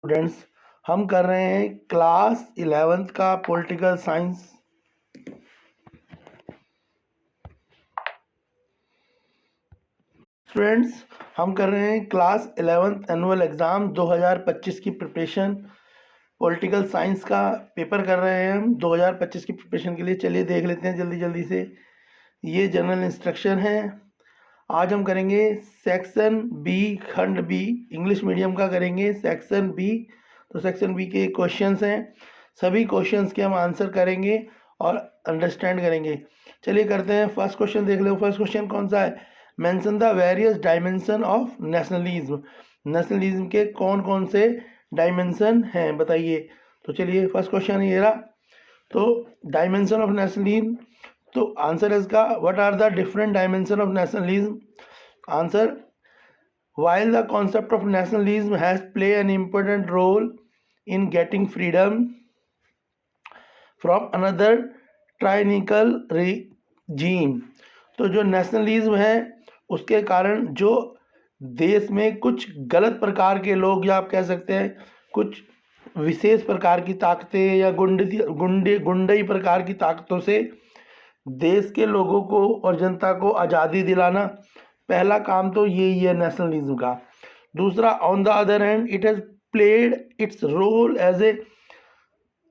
Students, हम कर रहे हैं क्लास 11th का पॉलिटिकल साइंस। स्टूडेंट्स, हम कर रहे हैं क्लास 11th एनुअल एग्ज़ाम 2025 की प्रिपरेशन। पॉलिटिकल साइंस का पेपर कर रहे हैं हम 2025 की प्रिपरेशन के लिए। चलिए देख लेते हैं जल्दी जल्दी से। ये जनरल इंस्ट्रक्शन है। आज हम करेंगे सेक्शन बी, खंड बी, इंग्लिश मीडियम का करेंगे सेक्शन बी। तो सेक्शन बी के क्वेश्चंस हैं, सभी क्वेश्चंस के हम आंसर करेंगे और अंडरस्टैंड करेंगे। चलिए करते हैं। फर्स्ट क्वेश्चन देख लो। फर्स्ट क्वेश्चन कौन सा है? Mention the various dimension of nationalism. Nationalism के कौन कौन से डायमेंशन हैं बताइए। तो चलिए फर्स्ट क्वेश्चन ये रहा। तो डायमेंशन ऑफ नेशनलिज्म, तो आंसर है इसका what are the different dimension of nationalism. Answer, while the concept of nationalism has played an important role in getting freedom from another tyrannical regime, तो जो nationalism है उसके कारण जो देश में कुछ गलत प्रकार के लोग, या आप कह सकते हैं कुछ विशेष प्रकार की ताकतें या गुंडई प्रकार की ताकतों से देश के लोगों को और जनता को आज़ादी दिलाना, पहला काम तो यही है नेशनलिज्म का। दूसरा, on the other hand it has played its role as a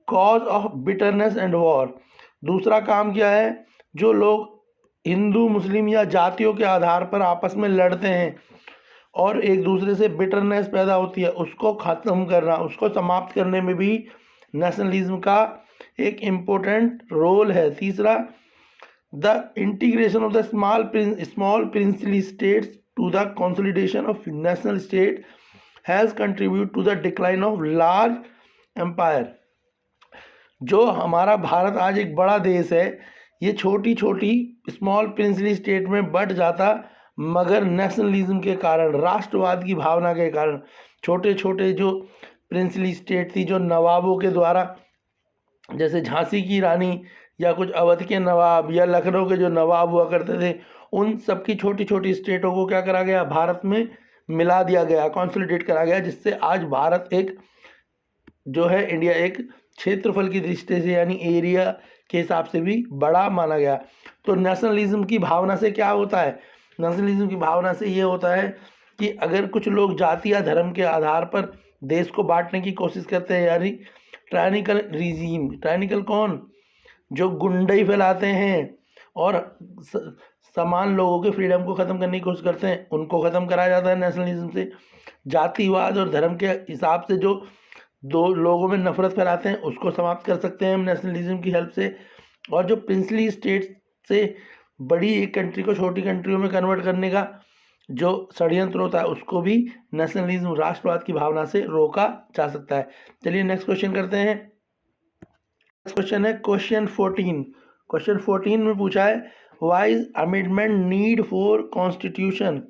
cause of bitterness and war. दूसरा काम क्या है? जो लोग हिंदू मुस्लिम या जातियों के आधार पर आपस में लड़ते हैं और एक दूसरे से बिटरनेस पैदा होती है, उसको ख़त्म करना, उसको समाप्त करने में भी नेशनलिज्म का एक इम्पोर्टेंट रोल है। तीसरा, the integration of the small princely states to the consolidation of national state has contributed to the decline of large empire। जो हमारा भारत आज एक बड़ा देश है, ये छोटी छोटी स्मॉल प्रिंसली स्टेट में बट जाता, मगर नेशनलिज्म के कारण, राष्ट्रवाद की भावना के कारण छोटे छोटे जो प्रिंसली स्टेट थी, जो नवाबों के द्वारा, जैसे झांसी की रानी या कुछ अवध के नवाब या लखनऊ के जो नवाब हुआ करते थे, उन सब की छोटी छोटी स्टेटों को क्या करा गया? भारत में मिला दिया गया, कंसोलिडेट करा गया, जिससे आज भारत एक जो है इंडिया एक क्षेत्रफल की दृष्टि से यानी एरिया के हिसाब से भी बड़ा माना गया। तो नेशनलिज्म की भावना से क्या होता है? नेशनलिज्म की भावना से ये होता है कि अगर कुछ लोग जाति या धर्म के आधार पर देश को बांटने की कोशिश करते हैं, यानी टायरेनिकल रिजीम, टायरेनिकल कौन? जो गुंडई फैलाते हैं और समान लोगों के फ्रीडम को ख़त्म करने की कोशिश करते हैं, उनको ख़त्म कराया जाता है नेशनलिज्म से। जातिवाद और धर्म के हिसाब से जो दो लोगों में नफरत फैलाते हैं, उसको समाप्त कर सकते हैं हम नेशनलिज्म की हेल्प से। और जो प्रिंसली स्टेट से बड़ी एक कंट्री को छोटी कंट्रियों में कन्वर्ट करने का जो षड्यंत्र होता है, उसको भी नेशनलिज्म, राष्ट्रवाद की भावना से रोका जा सकता है। चलिए नेक्स्ट क्वेश्चन करते हैं। क्वेश्चन है क्वेश्चन 14। क्वेश्चन 14 में पूछा है why is amendment need for constitution.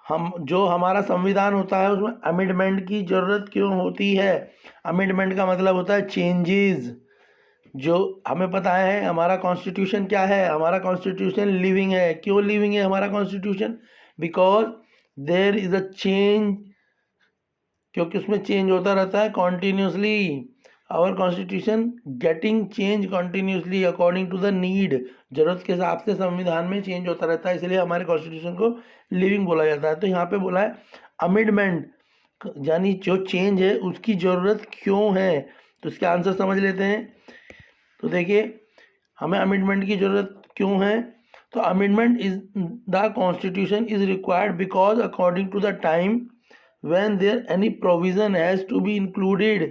हम जो हमारा संविधान होता है उसमें अमेंडमेंट की ज़रूरत क्यों होती है? अमेंडमेंट का मतलब होता है चेंजेस। जो हमें पता है हमारा कॉन्स्टिट्यूशन क्या है? हमारा कॉन्स्टिट्यूशन लिविंग है। क्यों लिविंग है हमारा constitution? Because there is a change, क्योंकि उसमें चेंज होता रहता है continuously. Our constitution getting change continuously according to the need. जरूरत के हिसाब से संविधान में चेंज होता रहता है, इसलिए हमारे कॉन्स्टिट्यूशन को लिविंग बोला जाता है। तो यहाँ पे बोला है अमेंडमेंट, यानी जो चेंज है उसकी ज़रूरत क्यों है। तो इसके आंसर समझ लेते हैं। तो देखिए, हमें अमेंडमेंट की ज़रूरत क्यों है? तो amendment is the constitution is required because according to the time when there any provision has to be included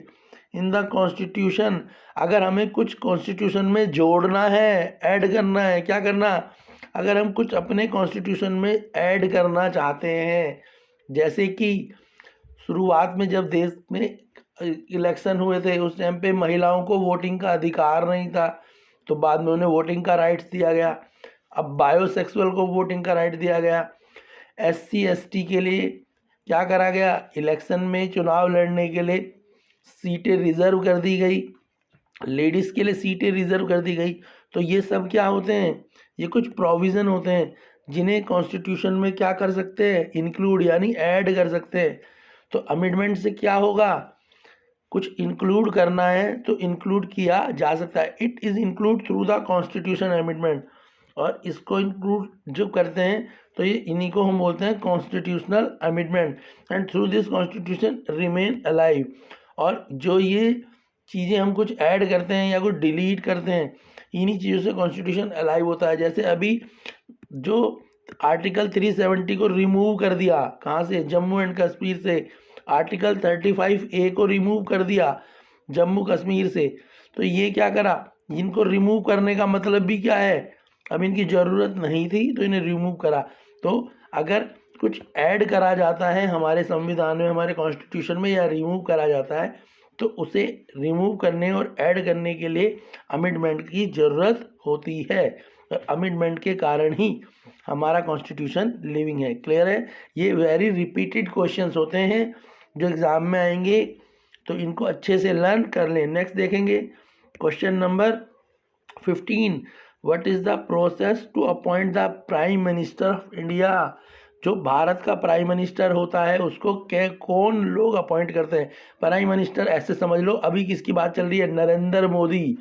in the constitution। अगर हमें कुछ कॉन्स्टिट्यूशन में जोड़ना है, ऐड करना है, क्या करना? अगर हम कुछ अपने कॉन्स्टिट्यूशन में ऐड करना चाहते हैं, जैसे कि शुरुआत में जब देश में इलेक्शन हुए थे, उस टाइम पे महिलाओं को वोटिंग का अधिकार नहीं था, तो बाद में उन्हें वोटिंग का राइट्स दिया गया। अब बायोसेक्सुअल को वोटिंग का राइट दिया गया। SC ST के लिए क्या करा गया? इलेक्शन में चुनाव लड़ने के लिए सीटें रिजर्व कर दी गई, लेडीज़ के लिए सीटें रिजर्व कर दी गई। तो ये सब क्या होते हैं? ये कुछ प्रोविज़न होते हैं जिन्हें कॉन्स्टिट्यूशन में क्या कर सकते हैं? इंक्लूड यानी ऐड कर सकते हैं। तो अमेंडमेंट से क्या होगा? कुछ इंक्लूड करना है तो इंक्लूड किया जा सकता है। It is include through the constitution amendment, और इसको इंक्लूड जो करते हैं तो ये इन्हीं को हम बोलते हैं constitutional amendment. And through this constitution remain alive, और जो ये चीज़ें हम कुछ ऐड करते हैं या कुछ डिलीट करते हैं, इन्हीं चीज़ों से कॉन्स्टिट्यूशन अलाइव होता है। जैसे अभी जो आर्टिकल 370 को रिमूव कर दिया, कहाँ से, जम्मू एंड कश्मीर से, आर्टिकल 35A को रिमूव कर दिया जम्मू कश्मीर से, तो ये क्या करा, इनको रिमूव करने का मतलब भी क्या है, अब इनकी ज़रूरत नहीं थी तो इन्हें रिमूव करा। तो अगर कुछ ऐड करा जाता है हमारे संविधान में, हमारे कॉन्स्टिट्यूशन में, या रिमूव करा जाता है तो उसे रिमूव करने और ऐड करने के लिए अमेंडमेंट की ज़रूरत होती है, और अमेंडमेंट के कारण ही हमारा कॉन्स्टिट्यूशन लिविंग है। क्लियर है? ये वेरी रिपीटेड क्वेश्चंस होते हैं जो एग्ज़ाम में आएंगे, तो इनको अच्छे से लर्न कर लें। नेक्स्ट देखेंगे question number 15, what is the process to appoint the prime minister of India. जो भारत का प्राइम मिनिस्टर होता है उसको कौन लोग अपॉइंट करते हैं। प्राइम मिनिस्टर ऐसे समझ लो, अभी किसकी बात चल रही है, नरेंद्र मोदी,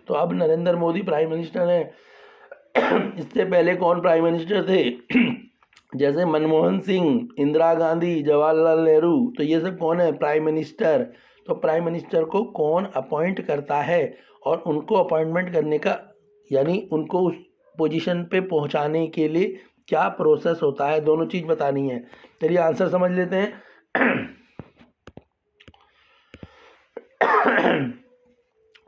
तो अब नरेंद्र मोदी प्राइम मिनिस्टर हैं। इससे पहले कौन प्राइम मिनिस्टर थे, जैसे मनमोहन सिंह, इंदिरा गांधी, जवाहरलाल नेहरू, तो ये सब कौन है, प्राइम मिनिस्टर। तो प्राइम मिनिस्टर को कौन अपॉइंट करता है, और उनको अपॉइंटमेंट करने का, यानी उनको उस पोजीशन पे पहुंचाने के लिए क्या प्रोसेस होता है, दोनों चीज़ बतानी है। चलिए आंसर समझ लेते हैं।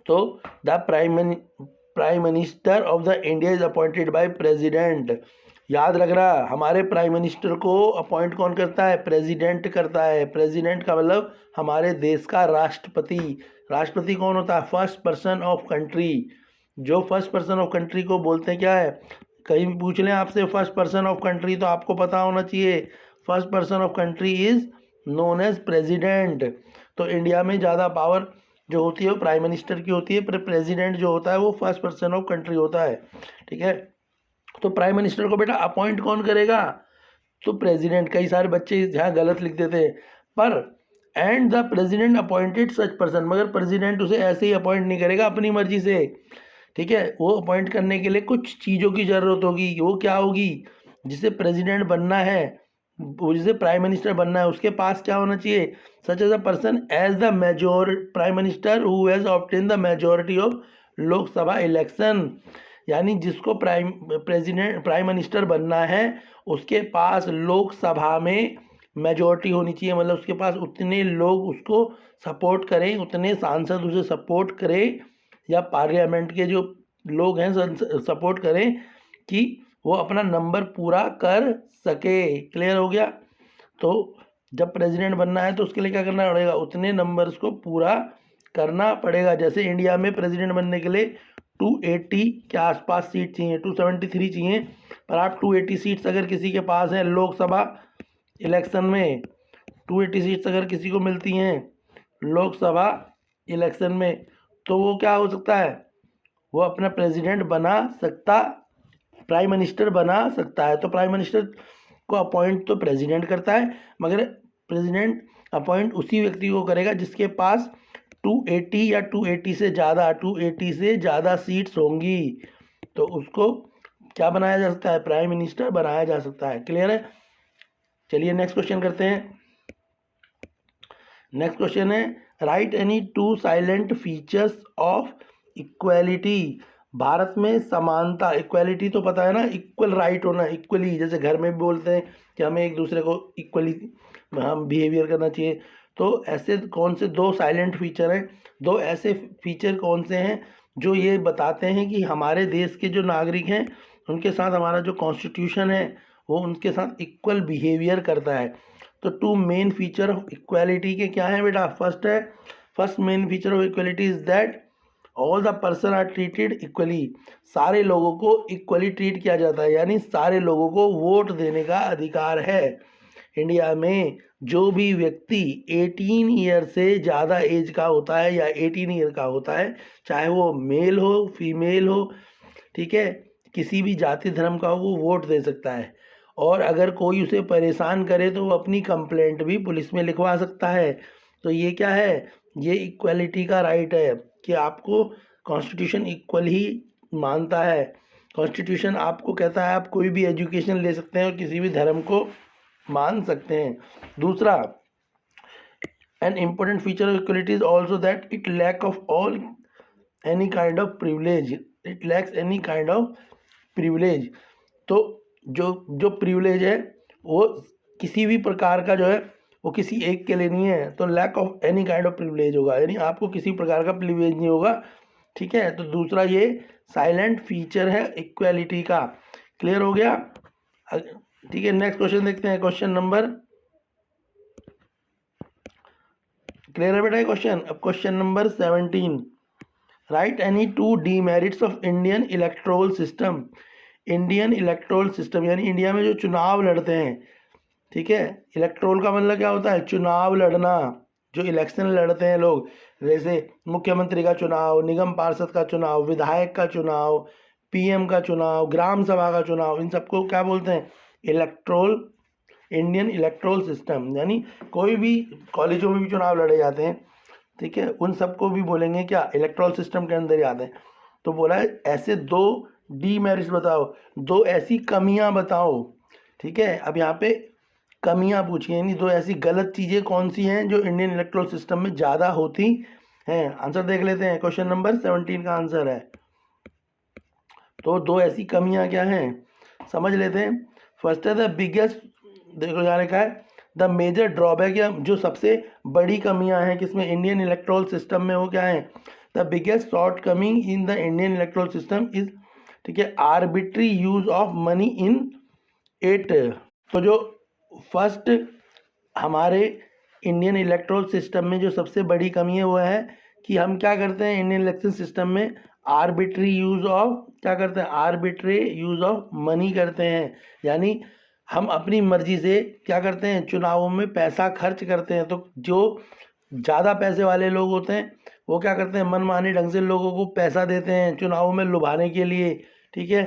तो the prime minister of the India is appointed by president. याद रख रहा, हमारे प्राइम मिनिस्टर को अपॉइंट कौन करता है, प्रेसिडेंट करता है। प्रेसिडेंट का मतलब हमारे देश का राष्ट्रपति। राष्ट्रपति कौन होता है, फर्स्ट पर्सन ऑफ कंट्री। जो फर्स्ट पर्सन ऑफ कंट्री को बोलते हैं क्या है, कहीं भी पूछ लें आपसे फर्स्ट पर्सन ऑफ कंट्री तो आपको पता होना चाहिए, first person of country is known as president. तो इंडिया में ज़्यादा पावर जो होती है वो प्राइम मिनिस्टर की होती है, पर प्रेसिडेंट जो होता है वो फर्स्ट पर्सन ऑफ कंट्री होता है। ठीक है, तो प्राइम मिनिस्टर को बेटा अपॉइंट कौन करेगा, तो प्रेसिडेंट। कई सारे बच्चे यहाँ गलत लिख देते हैं, पर and the president appointed such person, मगर प्रेसिडेंट उसे ऐसे ही अपॉइंट नहीं करेगा अपनी मर्जी से। ठीक है, वो अपॉइंट करने के लिए कुछ चीज़ों की ज़रूरत होगी। वो क्या होगी, जिसे प्रेसिडेंट बनना है, वो जिसे प्राइम मिनिस्टर बनना है, उसके पास क्या होना चाहिए, such as a person as the major prime minister who has obtain the majority of Lok Sabha election. यानी जिसको प्राइम मिनिस्टर बनना है उसके पास लोकसभा में मेजोरिटी होनी चाहिए, मतलब उसके पास उतने लोग उसको सपोर्ट करें, उतने सांसद उसे सपोर्ट करें, या पार्लियामेंट के जो लोग हैं सपोर्ट करें कि वो अपना नंबर पूरा कर सके। क्लियर हो गया? तो जब प्रेसिडेंट बनना है तो उसके लिए क्या करना पड़ेगा, उतने नंबर्स को पूरा करना पड़ेगा। जैसे इंडिया में प्रेसिडेंट बनने के लिए 280 के आसपास सीट चाहिए, 273 चाहिए, पर आप 280 सीट्स अगर किसी के पास है लोकसभा इलेक्शन में, 280 सीट्स अगर किसी को मिलती हैं लोकसभा इलेक्शन में, तो वो क्या हो सकता है, वो अपना प्रेसिडेंट बना सकता, प्राइम मिनिस्टर बना सकता है। तो प्राइम मिनिस्टर को अपॉइंट तो प्रेसिडेंट करता है, मगर प्रेसिडेंट अपॉइंट उसी व्यक्ति को करेगा जिसके पास 280 या 280 से ज़्यादा सीट्स होंगी, तो उसको क्या बनाया जा सकता है, प्राइम मिनिस्टर बनाया जा सकता है। क्लियर है? चलिए नेक्स्ट क्वेश्चन करते हैं। नेक्स्ट क्वेश्चन है, right any two salient features of equality. Bharat में समानता, इक्वालिटी तो पता है ना, इक्वल राइट होना, इक्वली, जैसे घर में भी बोलते हैं कि हमें एक दूसरे को इक्वली हम बिहेवियर करना चाहिए। तो ऐसे कौन से दो साइलेंट फीचर हैं, दो ऐसे फीचर कौन से हैं जो ये बताते हैं कि हमारे देश के जो नागरिक हैं उनके साथ हमारा जो कॉन्स्टिट्यूशन है वो उनके साथ इक्वल बिहेवियर करता है। तो two main feature of equality के क्या है बेटा, first main feature of equality is that all the person are treated equally. सारे लोगों को इक्वली ट्रीट किया जाता है, यानी सारे लोगों को वोट देने का अधिकार है। इंडिया में जो भी व्यक्ति 18 ईयर से ज़्यादा एज का होता है या 18 ईयर का होता है, चाहे वो मेल हो फीमेल हो, ठीक है, किसी भी जाति धर्म का हो, वो वोट दे सकता है। और अगर कोई उसे परेशान करे तो वो अपनी कंप्लेंट भी पुलिस में लिखवा सकता है। तो ये क्या है, ये इक्वलिटी का राइट है कि आपको कॉन्स्टिट्यूशन इक्वल ही मानता है। कॉन्स्टिट्यूशन आपको कहता है आप कोई भी एजुकेशन ले सकते हैं और किसी भी धर्म को मान सकते हैं। दूसरा, an important feature of equality is also that it lack of all any kind of privilege, it lacks any kind of privilege. तो जो जो प्रिविलेज है वो किसी भी प्रकार का जो है वो किसी एक के लिए नहीं है, तो lack of any kind of privilege होगा, यानी आपको किसी प्रकार का प्रिविलेज नहीं होगा। ठीक है, तो दूसरा ये साइलेंट फीचर है इक्वालिटी का। क्लियर हो गया? ठीक है, नेक्स्ट क्वेश्चन देखते हैं। क्वेश्चन नंबर, क्लियर है बेटा क्वेश्चन? अब question number 17, right any two demerits of Indian electoral system. Indian electoral system यानी इंडिया में जो चुनाव लड़ते हैं, ठीक है, इलेक्टोरल का मतलब क्या होता है? चुनाव लड़ना, जो इलेक्शन लड़ते हैं लोग, जैसे मुख्यमंत्री का चुनाव, निगम पार्षद का चुनाव, विधायक का चुनाव, पीएम का चुनाव, ग्राम सभा का चुनाव, इन सबको क्या बोलते हैं? Electoral, Indian electoral system. यानी कोई भी कॉलेजों में भी चुनाव लड़े जाते हैं, ठीक है, उन सबको भी बोलेंगे क्या? इलेक्टोरल सिस्टम के अंदर ही आते हैं। तो बोला है ऐसे दो डीमेरिट्स बताओ, दो ऐसी कमियां बताओ। ठीक है, अब यहाँ पे कमियां पूछी हैं, यानी दो ऐसी गलत चीज़ें कौन सी हैं जो इंडियन इलेक्टोरल सिस्टम में ज़्यादा होती हैं। आंसर देख लेते हैं, क्वेश्चन नंबर 17 का आंसर है। तो दो ऐसी कमियां क्या हैं, समझ लेते हैं। फर्स्ट है द बिगेस्ट, देखो यहाँ लिखा है द मेजर ड्रॉबैक, या जो सबसे बड़ी कमियां हैं किसमें? इंडियन इलेक्टोरल सिस्टम में, वो क्या है? The biggest short coming in the Indian electoral system is, ठीक है, arbitrary use of money in it. तो जो फर्स्ट हमारे इंडियन इलेक्टोरल सिस्टम में जो सबसे बड़ी कमी है वो है कि हम क्या करते हैं इंडियन इलेक्शन सिस्टम में? आर्बिट्री यूज ऑफ, क्या करते हैं? आर्बिट्री यूज ऑफ मनी करते हैं। यानी हम अपनी मर्जी से क्या करते हैं? चुनावों में पैसा खर्च करते हैं। तो जो ज़्यादा पैसे वाले लोग होते हैं वो क्या करते हैं? मनमाने ढंग से लोगों को पैसा देते हैं चुनावों में लुभाने के लिए। ठीक है,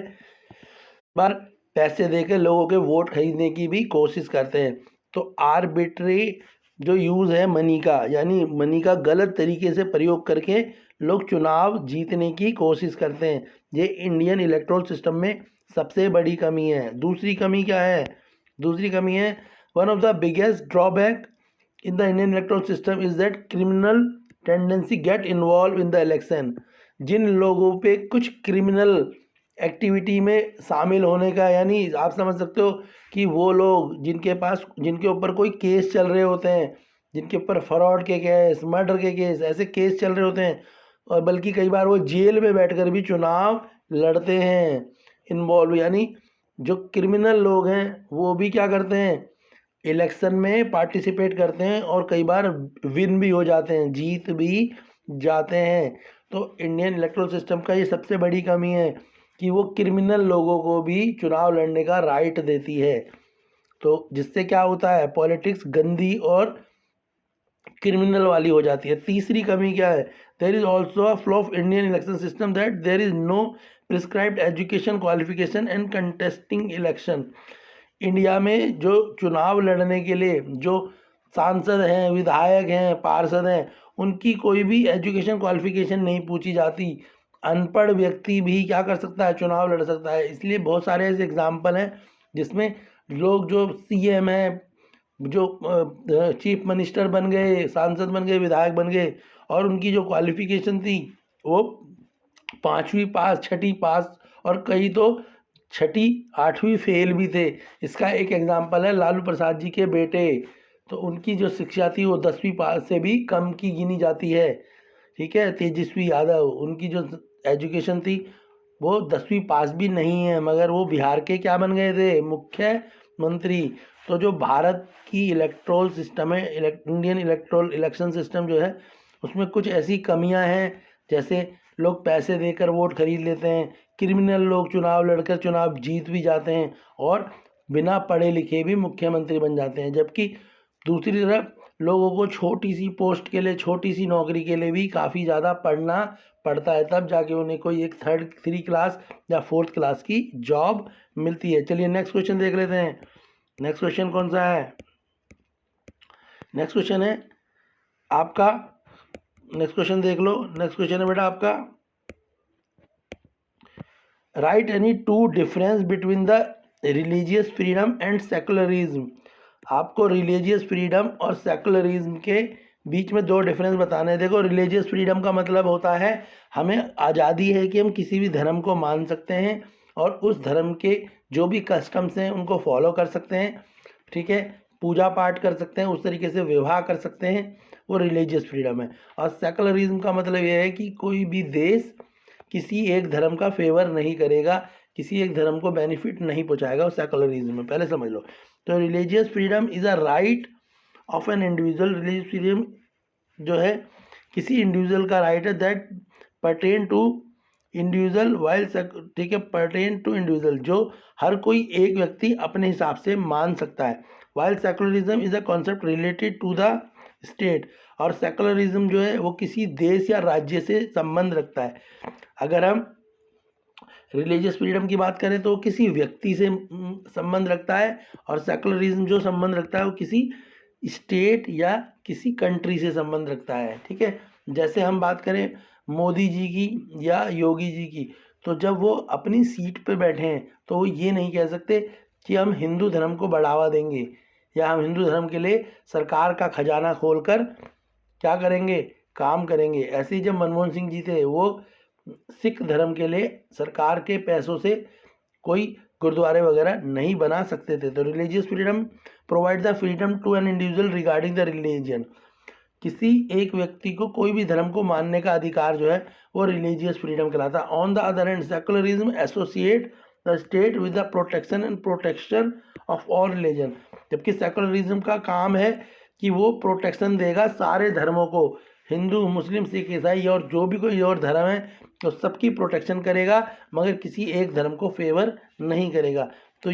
बार पैसे देकर लोगों के वोट खरीदने की भी कोशिश करते हैं। तो आर्बिट्री जो यूज़ है मनी का, यानी मनी का गलत तरीके से प्रयोग करके लोग चुनाव जीतने की कोशिश करते हैं। ये इंडियन इलेक्टोरल सिस्टम में सबसे बड़ी कमी है। दूसरी कमी क्या है? दूसरी कमी है one of the biggest drawback in the Indian electoral system is that criminal tendency get involve in the election. जिन लोगों पे कुछ क्रिमिनल एक्टिविटी में शामिल होने का, यानी आप समझ सकते हो कि वो लोग जिनके ऊपर कोई केस चल रहे होते हैं, जिनके ऊपर फ्रॉड के केस, मर्डर के केस, ऐसे केस चल रहे होते हैं, और बल्कि कई बार वो जेल में बैठकर भी चुनाव लड़ते हैं इन्वॉल्व, यानी जो क्रिमिनल लोग हैं वो भी क्या करते हैं? इलेक्शन में पार्टिसिपेट करते हैं और कई बार विन भी हो जाते हैं, जीत भी जाते हैं। तो इंडियन इलेक्टोरल सिस्टम का ये सबसे बड़ी कमी है कि वो क्रिमिनल लोगों को भी चुनाव लड़ने का राइट देती है। तो जिससे क्या होता है? पॉलिटिक्स गंदी और क्रिमिनल वाली हो जाती है। तीसरी कमी क्या है? There is also a flaw of Indian election system that there is no prescribed education qualification and contesting election. India में जो चुनाव लड़ने के लिए जो सांसद हैं, विधायक हैं, पार्षद हैं, उनकी कोई भी एजुकेशन क्वालिफिकेशन नहीं पूछी जाती। अनपढ़ व्यक्ति भी क्या कर सकता है? चुनाव लड़ सकता है। इसलिए बहुत सारे ऐसे एग्जाम्पल हैं जिसमें लोग जो सीएम हैं, जो चीफ मिनिस्टर बन गए, सांसद बन गए, विधायक बन गए, और उनकी जो क्वालिफिकेशन थी वो 5वीं पास, 6ठी पास, और कई तो 6ठी 8वीं फेल भी थे। इसका एक एग्जाम्पल है लालू प्रसाद जी के बेटे। तो उनकी जो शिक्षा थी वो 10वीं पास से भी कम की गिनी जाती है। ठीक है, तेजस्वी यादव, उनकी जो एजुकेशन थी वो 10वीं पास भी नहीं है, मगर वो बिहार के क्या बन गए थे? मुख्यमंत्री। तो जो भारत की इलेक्टोरल सिस्टम है, इंडियन इलेक्टोरल इलेक्शन सिस्टम जो है, उसमें कुछ ऐसी कमियां हैं, जैसे लोग पैसे देकर वोट खरीद लेते हैं, क्रिमिनल लोग चुनाव लड़कर चुनाव जीत भी जाते हैं, और बिना पढ़े लिखे भी मुख्यमंत्री बन जाते हैं। जबकि दूसरी तरफ लोगों को छोटी सी पोस्ट के लिए, छोटी सी नौकरी के लिए भी काफ़ी ज़्यादा पढ़ना पड़ता है, तब जाके उन्हें कोई एक 3rd क्लास या 4th क्लास की जॉब मिलती है। चलिए नेक्स्ट क्वेश्चन देख लेते हैं। नेक्स्ट क्वेश्चन कौन सा है? नेक्स्ट क्वेश्चन है आपका नेक्स्ट क्वेश्चन देख लो। नेक्स्ट क्वेश्चन है बेटा आपका, right any two difference between the religious freedom and secularism. आपको रिलीजियस फ्रीडम और सेकुलरिज्म के बीच में दो डिफरेंस बताने हैं। देखो, रिलीजियस फ्रीडम का मतलब होता है हमें आज़ादी है कि हम किसी भी धर्म को मान सकते हैं और उस धर्म के जो भी कस्टम्स हैं उनको फॉलो कर सकते हैं, ठीक है, पूजा पाठ कर सकते हैं, उस तरीके से विवाह कर सकते हैं, वो रिलीजियस फ्रीडम है। और सेकुलरिज्म का मतलब ये है कि कोई भी देश किसी एक धर्म का फेवर नहीं करेगा, किसी एक धर्म को बेनिफिट नहीं पहुंचाएगा, वो सेकुलरिज्म में, पहले समझ लो। तो religious freedom is a right of an individual. Religious freedom जो है किसी इंडिविजुअल का राइट है that pertain to individual while, ठीक है, पर्टेन टू इंडिविजुअल, जो हर कोई एक व्यक्ति अपने हिसाब से मान सकता है। While secularism is a concept related to the state. और सेकुलरिज्म जो है वो किसी देश या राज्य से संबंध रखता है। अगर हम रिलीजियस फ्रीडम की बात करें तो किसी व्यक्ति से संबंध रखता है, और सेकुलरिज्म जो संबंध रखता है वो किसी स्टेट या किसी कंट्री से संबंध रखता है, ठीक है। जैसे हम बात करें मोदी जी की या योगी जी की, तो जब वो अपनी सीट पे बैठे हैं तो वो ये नहीं कह सकते कि हम हिंदू धर्म को बढ़ावा देंगे या हम हिंदू धर्म के लिए सरकार का खजाना खोलकर क्या करेंगे, काम करेंगे। ऐसे ही जब मनमोहन सिंह जी थे, वो सिख धर्म के लिए सरकार के पैसों से कोई गुरुद्वारे वगैरह नहीं बना सकते थे। तो religious freedom provide the freedom to an individual regarding the religion. किसी एक व्यक्ति को कोई भी धर्म को मानने का अधिकार जो है वो रिलीजियस फ्रीडम कहलाता है। On the other hand secularism associate the state with the protection and protection of all religion. जबकि सेकुलरिज्म का काम है कि वो प्रोटेक्शन देगा सारे धर्मों को, हिंदू, मुस्लिम, सिख, ईसाई और जो भी कोई और धर्म है तो सबकी प्रोटेक्शन करेगा, मगर किसी एक धर्म को फेवर नहीं करेगा। तो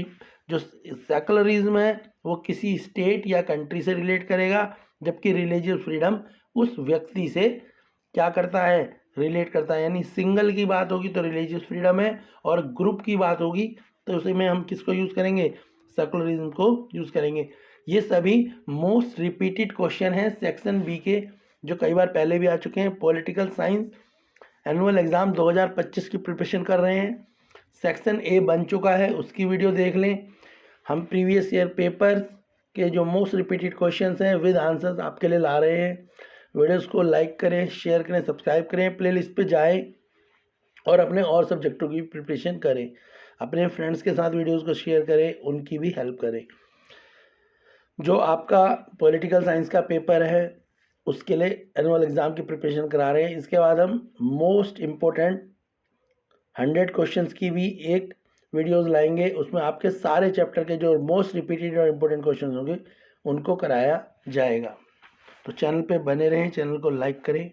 जो सेकुलरिज्म है वो किसी स्टेट या कंट्री से रिलेट करेगा, जबकि रिलीजियस फ्रीडम उस व्यक्ति से क्या करता है, रिलेट करता है। यानी सिंगल की बात होगी तो रिलीजियस फ्रीडम है, और ग्रुप की बात होगी तो उसमें हम किसको यूज़ करेंगे, सेकुलरिज्म को यूज़ करेंगे। ये सभी मोस्ट रिपीटेड क्वेश्चन हैं सेक्शन बी के, जो कई बार पहले भी आ चुके हैं। पॉलिटिकल साइंस एनुअल एग्ज़ाम 2025 की प्रिपरेशन कर रहे हैं, सेक्शन ए बन चुका है, उसकी वीडियो देख लें। हम प्रीवियस ईयर पेपर्स के जो मोस्ट रिपीटेड क्वेश्चंस हैं विद आंसर्स आपके लिए ला रहे हैं। वीडियोस को लाइक करें, शेयर करें, सब्सक्राइब करें, प्लेलिस्ट पे जाएं और अपने और सब्जेक्टों की प्रिपरेशन करें। अपने फ्रेंड्स के साथ वीडियोस को शेयर करें, उनकी भी हेल्प करें। जो आपका पॉलिटिकल साइंस का पेपर है उसके लिए एनुअल एग्ज़ाम की प्रिपरेशन करा रहे हैं। इसके बाद हम मोस्ट इम्पोर्टेंट 100 क्वेश्चंस की भी एक वीडियोस लाएंगे, उसमें आपके सारे चैप्टर के जो मोस्ट रिपीटेड और इम्पोर्टेंट क्वेश्चंस होंगे उनको कराया जाएगा। तो चैनल पे बने रहें, चैनल को लाइक करें।